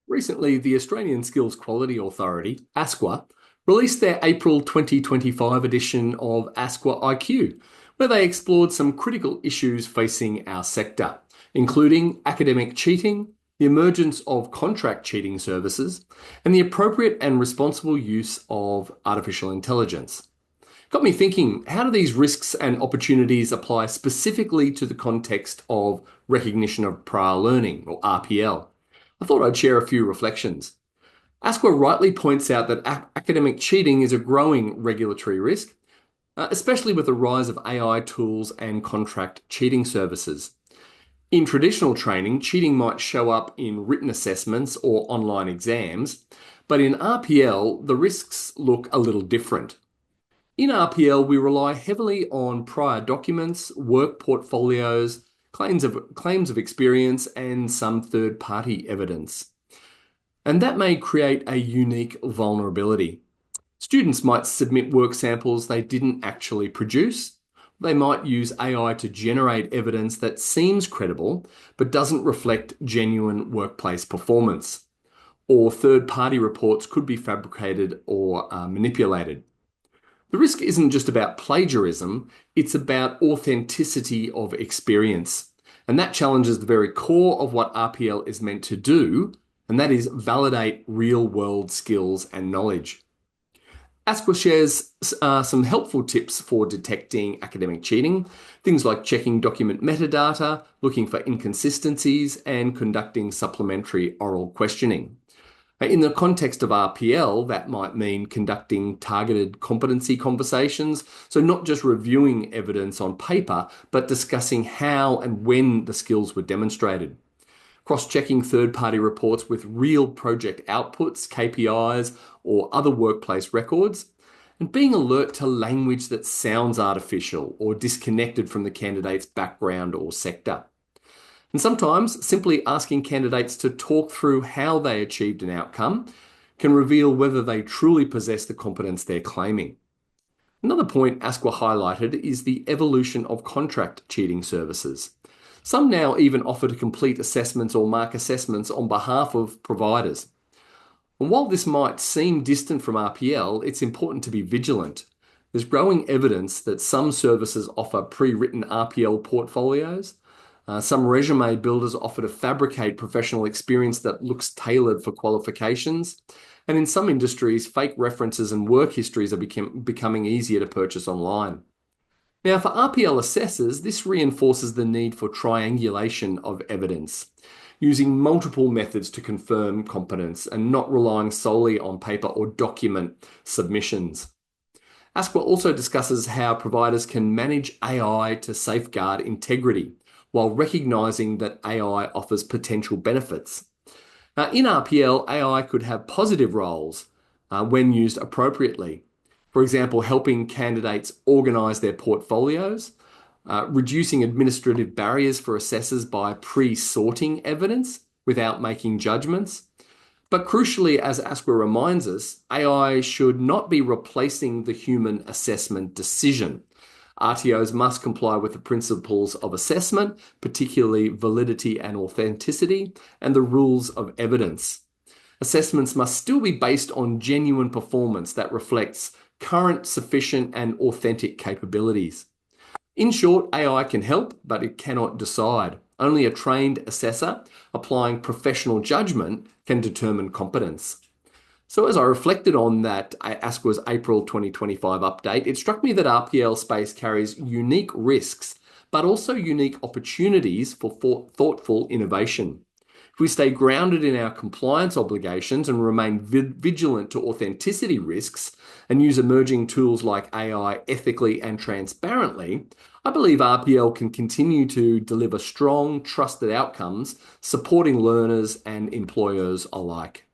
Recently, the Australian Skills Quality Authority, ASQA, released their April 2025 edition of ASQA IQ, where they explored some critical issues facing our sector, including academic cheating, the emergence of contract cheating services, and the appropriate and responsible use of artificial intelligence. Got me thinking, how do these risks and opportunities apply specifically to the context of recognition of prior learning, or RPL? I thought I'd share a few reflections. ASQA rightly points out that academic cheating is a growing regulatory risk, especially with the rise of AI tools and contract cheating services. In traditional training, cheating might show up in written assessments or online exams, but in RPL, the risks look a little different. In RPL, we rely heavily on prior documents, work portfolios, claims of experience, and some third-party evidence. And that may create a unique vulnerability. Students might submit work samples they didn't actually produce. They might use AI to generate evidence that seems credible, but doesn't reflect genuine workplace performance. Or third-party reports could be fabricated or manipulated. The risk isn't just about plagiarism, it's about authenticity of experience. And that challenges the very core of what RPL is meant to do, and that is validate real-world skills and knowledge. ASQA shares some helpful tips for detecting academic cheating, things like checking document metadata, looking for inconsistencies, and conducting supplementary oral questioning. In the context of RPL, that might mean conducting targeted competency conversations, so not just reviewing evidence on paper, but discussing how and when the skills were demonstrated. Cross-checking third-party reports with real project outputs, KPIs, or other workplace records, and being alert to language that sounds artificial or disconnected from the candidate's background or sector. And sometimes simply asking candidates to talk through how they achieved an outcome can reveal whether they truly possess the competence they're claiming. Another point ASQA highlighted is the evolution of contract cheating services. Some now even offer to complete assessments or mark assessments on behalf of providers. And while this might seem distant from RPL, it's important to be vigilant. There's growing evidence that some services offer pre-written RPL portfolios. Some resume builders offer to fabricate professional experience that looks tailored for qualifications. And in some industries, fake references and work histories are becoming easier to purchase online. Now, for RPL assessors, this reinforces the need for triangulation of evidence, using multiple methods to confirm competence and not relying solely on paper or document submissions. ASQA also discusses how providers can manage AI to safeguard integrity, while recognizing that AI offers potential benefits. Now, in RPL, AI could have positive roles when used appropriately. For example, helping candidates organize their portfolios, reducing administrative barriers for assessors by pre-sorting evidence without making judgments. But crucially, as ASQA reminds us, AI should not be replacing the human assessment decision. RTOs must comply with the principles of assessment, particularly validity and authenticity, and the rules of evidence. Assessments must still be based on genuine performance that reflects current, sufficient, and authentic capabilities. In short, AI can help, but it cannot decide. Only a trained assessor applying professional judgment can determine competence. So as I reflected on that ASQA's April 2025 update, it struck me that RPL space carries unique risks, but also unique opportunities for thoughtful innovation. If we stay grounded in our compliance obligations and remain vigilant to authenticity risks and use emerging tools like AI ethically and transparently, I believe RPL can continue to deliver strong, trusted outcomes, supporting learners and employers alike.